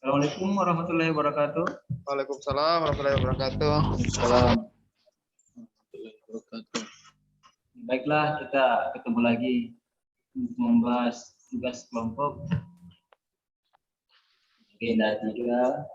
Assalamualaikum warahmatullahi wabarakatuh. Waalaikumsalam warahmatullahi wabarakatuh. Salam. Baiklah, kita ketemu lagi untuk membahas tugas kelompok agenda 3,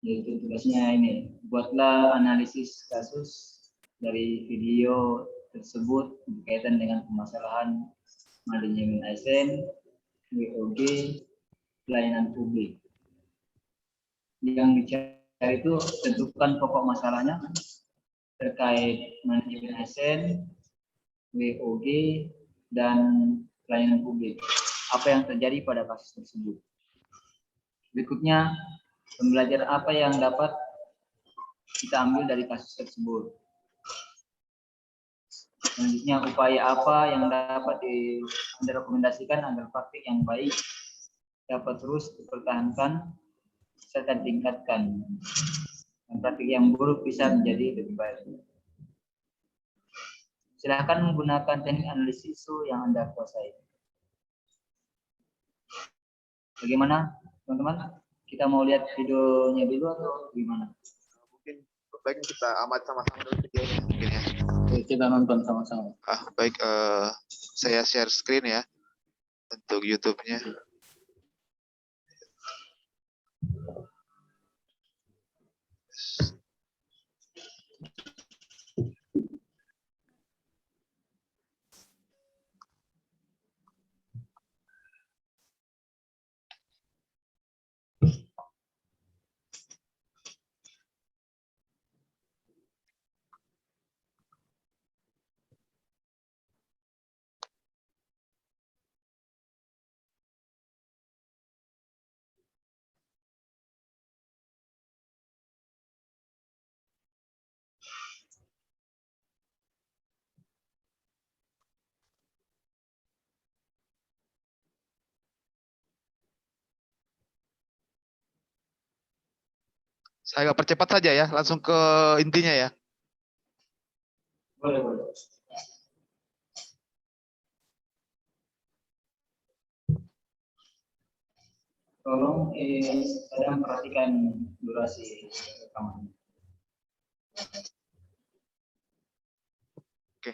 yaitu tugasnya ini, buatlah analisis kasus dari video tersebut berkaitan dengan permasalahan manajemen ASN, WOG, pelayanan publik. Yang dicari itu tentukan pokok masalahnya terkait manajemen ASN, WOG, dan pelayanan publik. Apa yang terjadi pada kasus tersebut? Berikutnya, pembelajaran apa yang dapat kita ambil dari kasus tersebut? Selanjutnya, upaya apa yang dapat direkomendasikan agar praktik yang baik dapat terus dipertahankan serta ditingkatkan, dan praktik yang buruk bisa menjadi lebih baik. Silakan menggunakan teknik analisis isu yang Anda kuasai. Bagaimana, teman-teman? Kita mau lihat videonya dulu atau gimana? Mungkin baik kita amat sama-sama dulu videonya mungkin ya. Oke, kita nonton sama-sama. Baik, saya share screen ya untuk YouTube-nya. Saya agak percepat saja ya, langsung ke intinya ya. Boleh, boleh. Tolong sedang perhatikan durasi rekaman. Oke.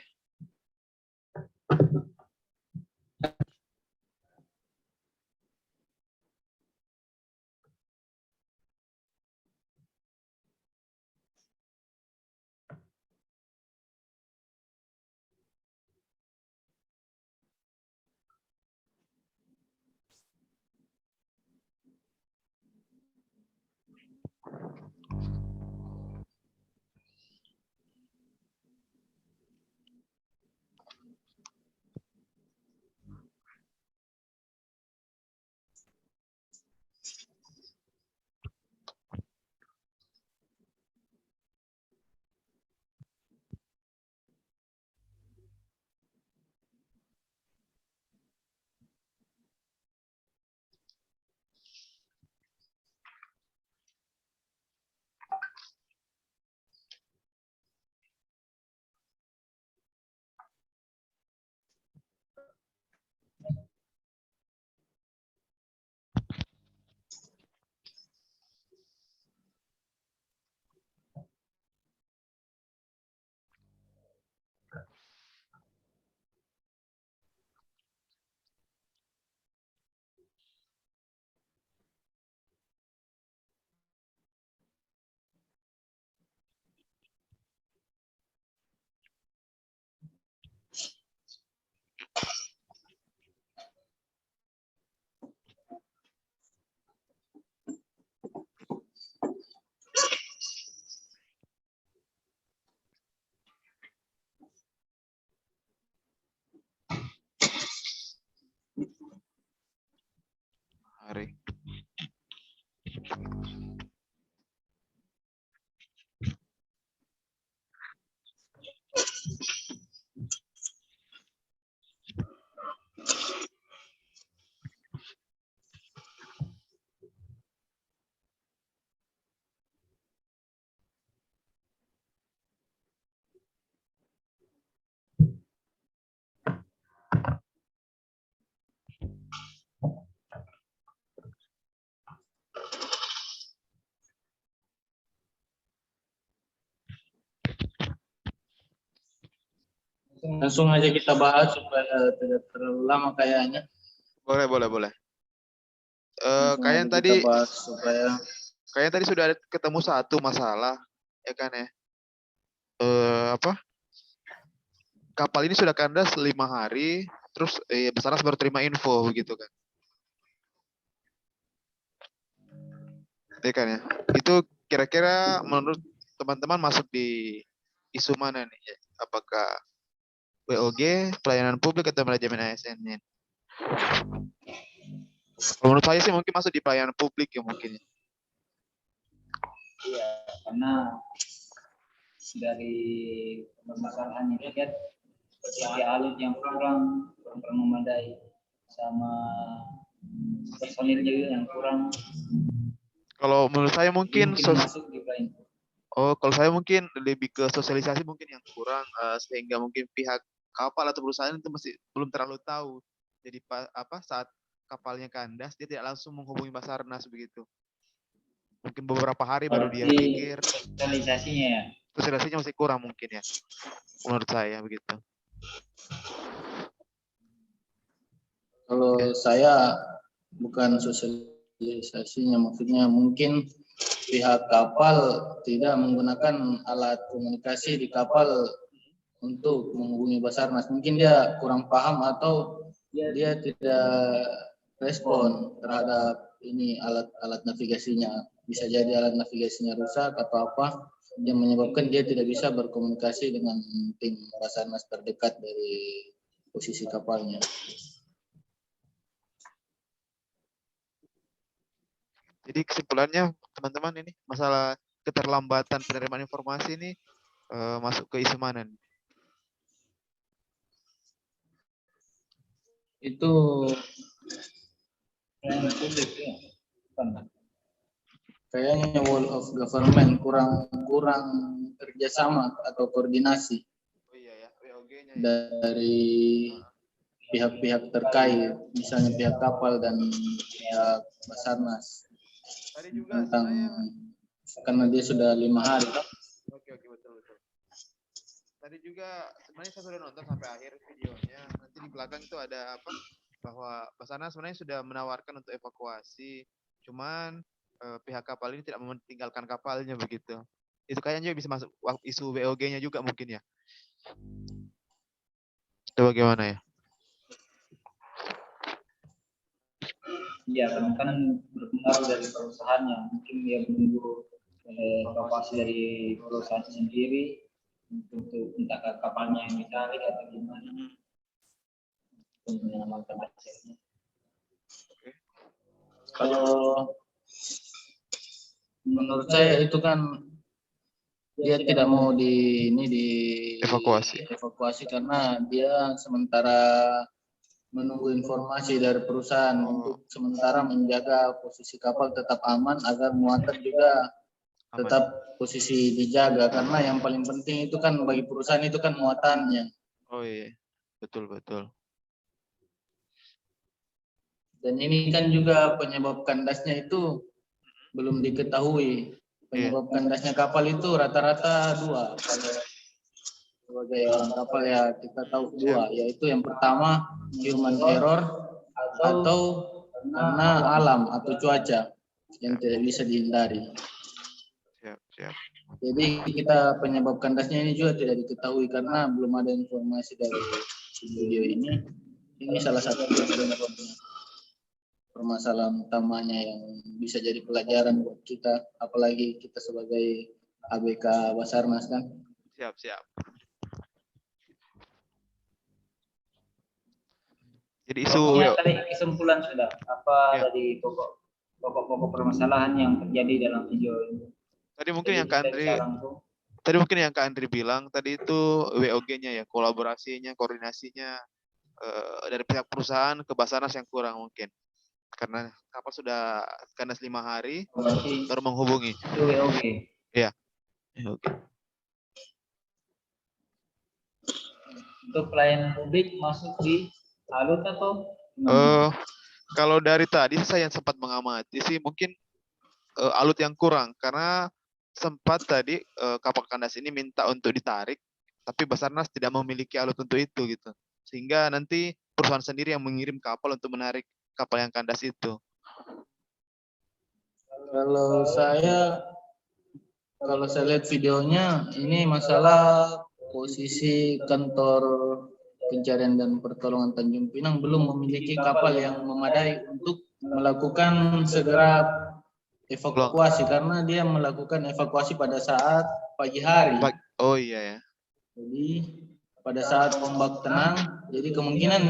Hari. Langsung aja kita bahas supaya tidak terlalu lama kayaknya. Boleh. Langsung Kayaknya aja tadi kita bahas supaya sudah ada ketemu satu masalah, ya kan ya? Apa? Kapal ini sudah kandas 5 hari, terus Basarnas baru terima info begitu kan? Ya kan ya? Itu kira-kira menurut teman-teman masuk di isu mana nih? Ya? Apakah WOG, pelayanan publik atau manajemen ASN-nya? Menurut saya sih mungkin masuk di pelayanan publik ya mungkin. Iya, karena dari permasalahan ini kan seperti alut yang kurang memadai, sama personil juga yang kurang. Kalau menurut saya mungkin masuk di pelayanan. kalau saya mungkin lebih ke sosialisasi mungkin yang kurang, sehingga mungkin pihak kapal atau perusahaan itu masih belum terlalu tahu. Jadi saat kapalnya kandas dia tidak langsung menghubungi Basarnas begitu. Mungkin beberapa hari baru dia pikir. Sosialisasinya ya. Sosialisasinya masih kurang mungkin ya. Menurut saya begitu. kalau saya bukan sosialisasinya, maksudnya mungkin pihak kapal tidak menggunakan alat komunikasi di kapal untuk menghubungi Basarnas. Mungkin dia kurang paham atau dia tidak respon terhadap ini alat navigasinya. Bisa jadi alat navigasinya rusak atau apa yang menyebabkan dia tidak bisa berkomunikasi dengan tim Basarnas terdekat dari posisi kapalnya. Jadi kesimpulannya teman-teman ini masalah keterlambatan penerimaan informasi ini masuk ke isu mana nih? Itu kayaknya wall of government kurang kerjasama atau koordinasi dari pihak-pihak terkait, misalnya pihak kapal dan pihak Basarnas. Tentang karena dia sudah 5 hari. Oke, betul. Tadi juga sebenarnya saya sudah nonton sampai akhir videonya. Nanti di belakang itu ada apa? Bahwa Basarnas sebenarnya sudah menawarkan untuk evakuasi. Cuman pihak kapal ini tidak meninggalkan kapalnya begitu. Itu kayaknya bisa masuk isu WOG-nya juga mungkin ya. Itu bagaimana ya? Iya, kan berpengaruh dari perusahaan yang mungkin dia menunggu evakuasi dari perusahaan sendiri untuk entah kapalnya yang ditarik atau gimana untuk menyelamatkan hasilnya. Kalau menurut saya itu kan dia tidak mau di evakuasi karena dia sementara menunggu informasi dari perusahaan untuk sementara menjaga posisi kapal tetap aman agar muatan juga tetap posisi dijaga, karena yang paling penting itu kan bagi perusahaan itu kan muatannya. Oh iya, betul. Dan ini kan juga penyebab kandasnya itu belum diketahui. Penyebab kandasnya kapal itu rata-rata 2. Sebagai orang kapal ya kita tahu 2, yaitu yang pertama human error atau karena alam atau cuaca yang tidak bisa dihindari. Siap. Jadi kita penyebab kandasnya ini juga tidak diketahui karena belum ada informasi dari video ini. Ini salah satu permasalahan utamanya yang bisa jadi pelajaran buat kita, apalagi kita sebagai ABK Basarnas kan. Siap. Jadi tadi kesimpulan sudah apa dari pokok permasalahan yang terjadi dalam video ini. Tadi mungkin yang Kak Andri bilang tadi itu WOG-nya ya, kolaborasinya, koordinasinya dari pihak perusahaan ke Basarnas yang kurang mungkin. Karena kapal sudah kandas 5 hari baru menghubungi. Itu WOG. Iya. Oke. Untuk pelayanan publik masuk di alut atau kalau dari tadi saya sempat mengamati sih mungkin alut yang kurang karena sempat tadi kapal kandas ini minta untuk ditarik, tapi Basarnas tidak memiliki alut untuk itu gitu. Sehingga nanti perusahaan sendiri yang mengirim kapal untuk menarik kapal yang kandas itu. Kalau saya lihat videonya, ini masalah posisi kantor pencarian dan pertolongan Tanjung Pinang belum memiliki kapal yang memadai untuk melakukan segera evakuasi, karena dia melakukan evakuasi pada saat pagi hari. Oh iya ya. Jadi pada saat ombak tenang, jadi kemungkinan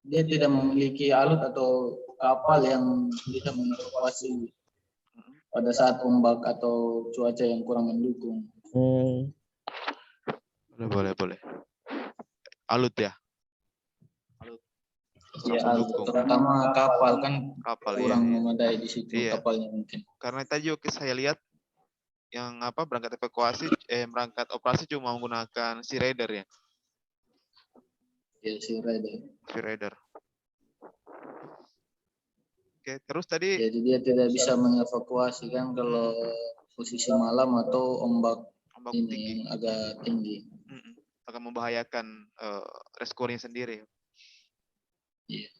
dia tidak memiliki alut atau kapal yang bisa mengevakuasi pada saat ombak atau cuaca yang kurang mendukung. Boleh. Alut ya? Ya, terutama kapal kan kurang iya. memadai di situ, Iya. kapalnya mungkin. Karena tadi saya lihat yang berangkat evakuasi, berangkat operasi cuma menggunakan Sea Raider ya? Ya, Sea Raider. Sea Raider. Oke, terus tadi. Jadi dia tidak bisa mengevakuasi kan kalau posisi malam atau ombak ini tinggi. yang agak tinggi. Akan membahayakan reskornya sendiri. Iya.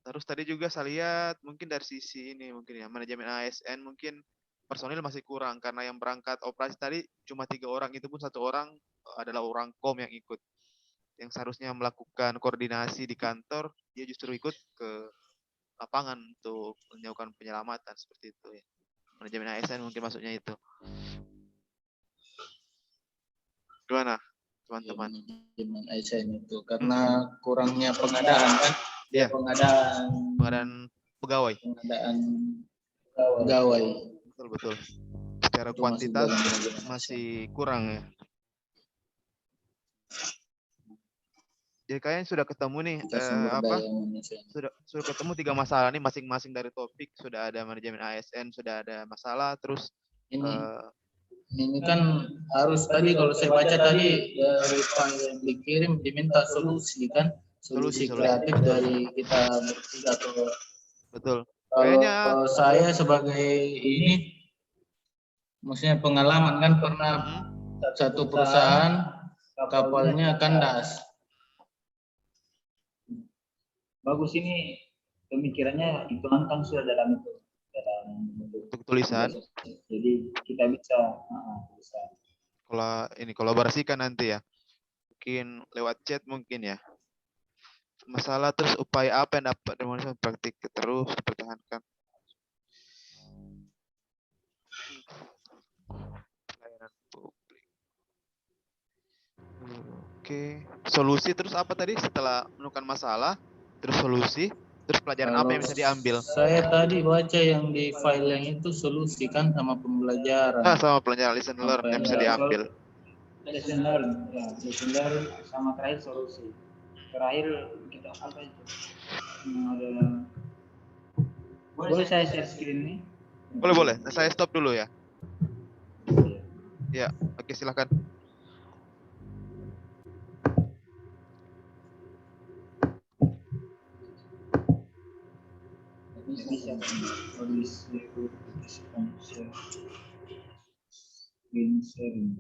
Terus tadi juga saya lihat mungkin dari sisi ini mungkin ya, manajemen ASN mungkin personil masih kurang karena yang berangkat operasi tadi cuma 3 orang, itu pun 1 orang adalah orang kom yang ikut. Yang seharusnya melakukan koordinasi di kantor, dia justru ikut ke lapangan untuk melakukan penyelamatan seperti itu ya. Manajemen ASN mungkin maksudnya itu. Gimana teman-teman? Manajemen ASN itu karena kurangnya pengadaan kan? Ya. Pengadaan pegawai. Betul. Secara itu kuantitas masih kurang ya. Jadi kalian sudah ketemu nih sudah ketemu 3 masalah nih masing-masing dari topik. Sudah ada manajemen ASN, sudah ada masalah, terus ini kan harus tadi kalau saya baca tadi dari file yang dikirim diminta solusi kan, solusi kreatif dari kita bertiga atau. Betul. Kalau saya sebagai ini, maksudnya pengalaman kan pernah satu perusahaan kapalnya kandas. Bagus, ini pemikirannya dituangkan sudah dalam bentuk tulisan. Jadi kita bisa kolaborasikan nanti ya. Mungkin lewat chat mungkin ya. Masalah terus upaya apa yang dapat dimaksud praktik terus dipertahankan. Pelayanan publik. Oke. Solusi terus apa tadi setelah menemukan masalah, terus solusi, terus pelajaran apa yang bisa diambil? Saya tadi baca yang di file yang itu solusi kan sama pembelajaran. Sama pelajaran lesson learn yang bisa diambil. Lesson learn, ya, lesson learn sama terakhir solusi. Terakhir kita apa itu? Ada. Boleh saya share screen ini? Boleh. Saya stop dulu ya. Ya, oke silakan. Bisa tulis sharing.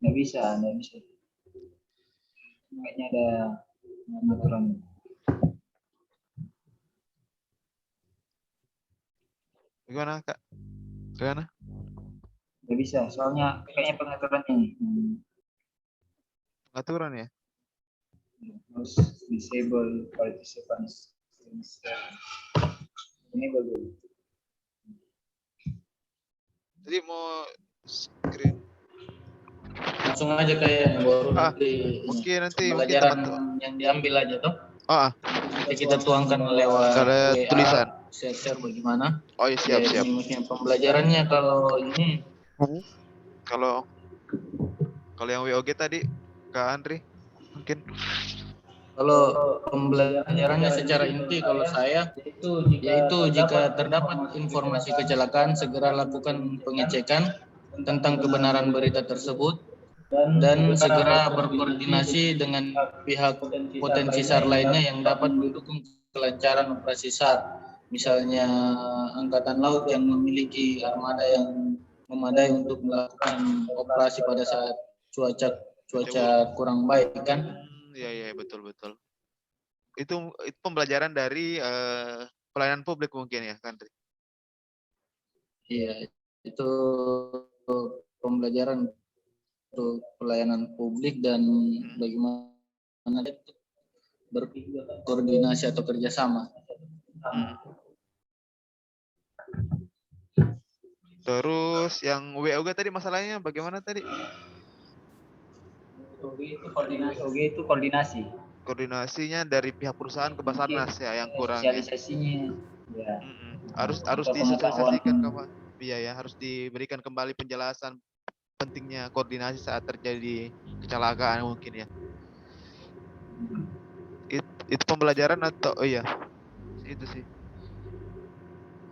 Nggak bisa. Kayaknya ada aturan. Gimana Kak? Gimana? Nggak bisa, soalnya kayaknya pengaturannya nih. Pengaturan ya? Harus disable participants. Ini bagus. Jadi mau screen langsung aja kayak yang baru nanti pelajaran yang diambil aja tuh. Nanti kita tuangkan lewat tulisan. Share bagaimana? Oh iya, siap. Ini pembelajarannya kalau ini. Kalau yang WOG tadi Kak Andri mungkin. Kalau pembelajarannya secara inti kalau saya yaitu jika terdapat informasi kecelakaan segera lakukan pengecekan tentang kebenaran berita tersebut dan segera berkoordinasi dengan pihak potensi SAR lainnya yang dapat mendukung kelancaran operasi SAR. misalnya Angkatan Laut yang memiliki armada yang memadai untuk melakukan operasi pada saat cuaca kurang baik kan. Iya, iya, betul. Itu pembelajaran dari pelayanan publik mungkin ya, kan? Iya, itu pembelajaran untuk pelayanan publik dan bagaimana berkoordinasi atau kerjasama. Terus yang WOG tadi masalahnya bagaimana tadi? OG itu koordinasi. Koordinasinya dari pihak perusahaan ke Basarnas ya yang kurang ya. Sosialisasinya. Ya. Harus Atau disosialisasikan pengetahuan. iya ya, harus diberikan kembali penjelasan pentingnya koordinasi saat terjadi kecelakaan mungkin ya. Itu pembelajaran atau iya itu sih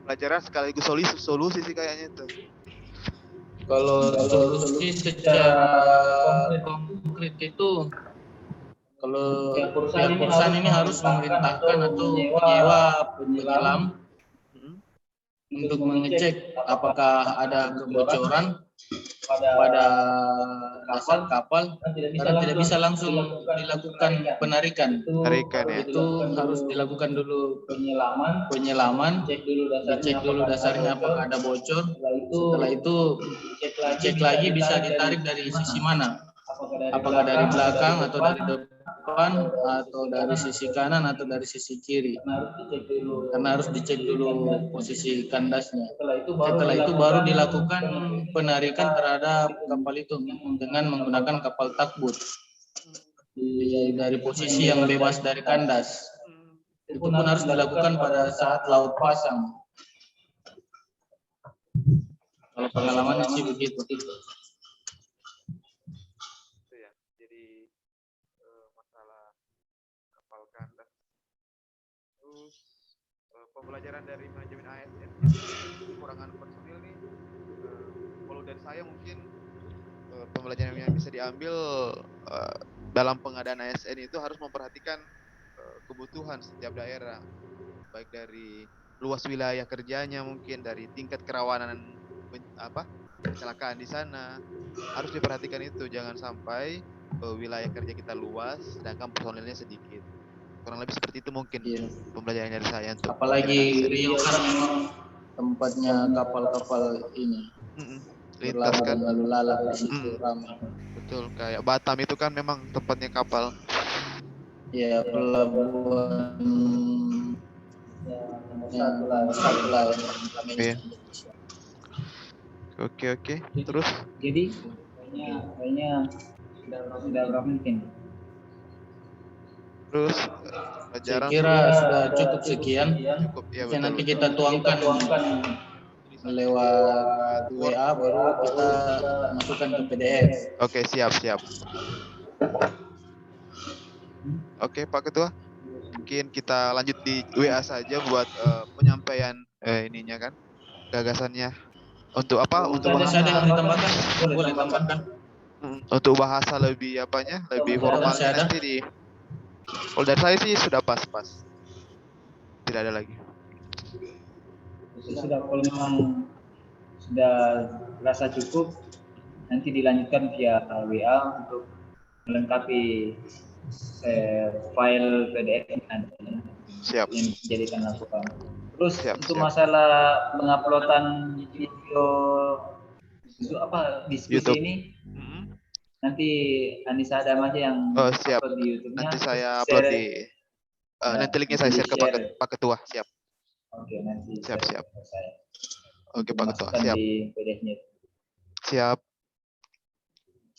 pelajaran sekaligus solusi sih kayaknya itu. Kalau solusi secara konkret itu, kalau pihak perusahaan ini harus memerintahkan atau menyewa penyelam untuk mengecek apakah ada kebocoran pada dasar kapal, karena tidak bisa langsung dilakukan penarikan. Penarikan ya. Itu harus dilakukan dulu penyelaman, dicek dulu dasarnya apakah ada bocor. Setelah itu dicek lagi bisa ditarik dari sisi mana, apakah dari belakang atau dari depan atau dari sisi kanan atau dari sisi kiri, karena harus dicek dulu posisi kandasnya. Setelah itu baru dilakukan penarikan terhadap kapal itu dengan menggunakan kapal takbut dari posisi yang bebas dari kandas. Itu pun harus dilakukan pada saat laut pasang. Kalau pengalamannya sih begitu. Itu ya. Jadi masalah kapal kandas. Terus pembelajaran dari manajemen ASN kekurangan personil nih. Kalau dari saya mungkin pembelajaran yang bisa diambil dalam pengadaan ASN itu harus memperhatikan kebutuhan setiap daerah, baik dari luas wilayah kerjanya, mungkin dari tingkat kerawanan kecelakaan di sana, harus diperhatikan itu. Jangan sampai wilayah kerja kita luas sedangkan personilnya sedikit. Kurang lebih seperti itu mungkin pembelajaran dari saya. Apalagi Rio kan memang tempatnya kapal-kapal ini lintas kan, lalu lalang di situ ramai. Betul, kayak Batam itu kan memang tempatnya kapal. Ya, pelabuhan yang satu lah yang ramai di Indonesia. Oke. Terus? Jadi kayaknya sudah berapa mungkin? Terus Saya kira sudah cukup sekian. Cukup, ya, Oke, betul, nanti kita tuangkan lewat WA, baru kita masukkan ke PDF. Oke, siap. Oke, Pak Ketua. Mungkin kita lanjut di WA saja buat penyampaian ininya kan, gagasannya. Untuk apa? Untuk bahasa ada yang mau ditambahkan? Boleh tambahkan. Untuk bahasa lebih lebih formal nanti di. Kalau dari saya sih sudah pas. Tidak ada lagi. Sudah, kalau memang sudah rasa cukup, nanti dilanjutkan via WA untuk melengkapi file PDF yang dijadikan laporan. Terus untuk masalah penguploadan video itu diskusi YouTube ini, nanti Anissa Adam aja yang upload di YouTube-nya. Nanti saya upload di nanti linknya saya share ke Pak Ketua. Siap. Oke, nanti siap. Oke, Pak Ketua, siap. Di PDF-nya. Siap.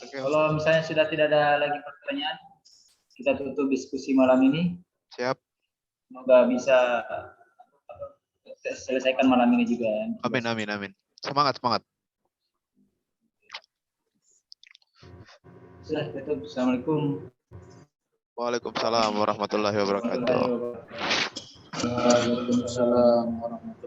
Oke. Kalau misalnya sudah tidak ada lagi pertanyaan, kita tutup diskusi malam ini. Siap. Semoga bisa selesaikan malam ini juga. Amin. Semangat. Sudah tutup. Assalamualaikum. Waalaikumsalam warahmatullahi wabarakatuh. Waalaikumsalam warahmatullahi wabarakatuh.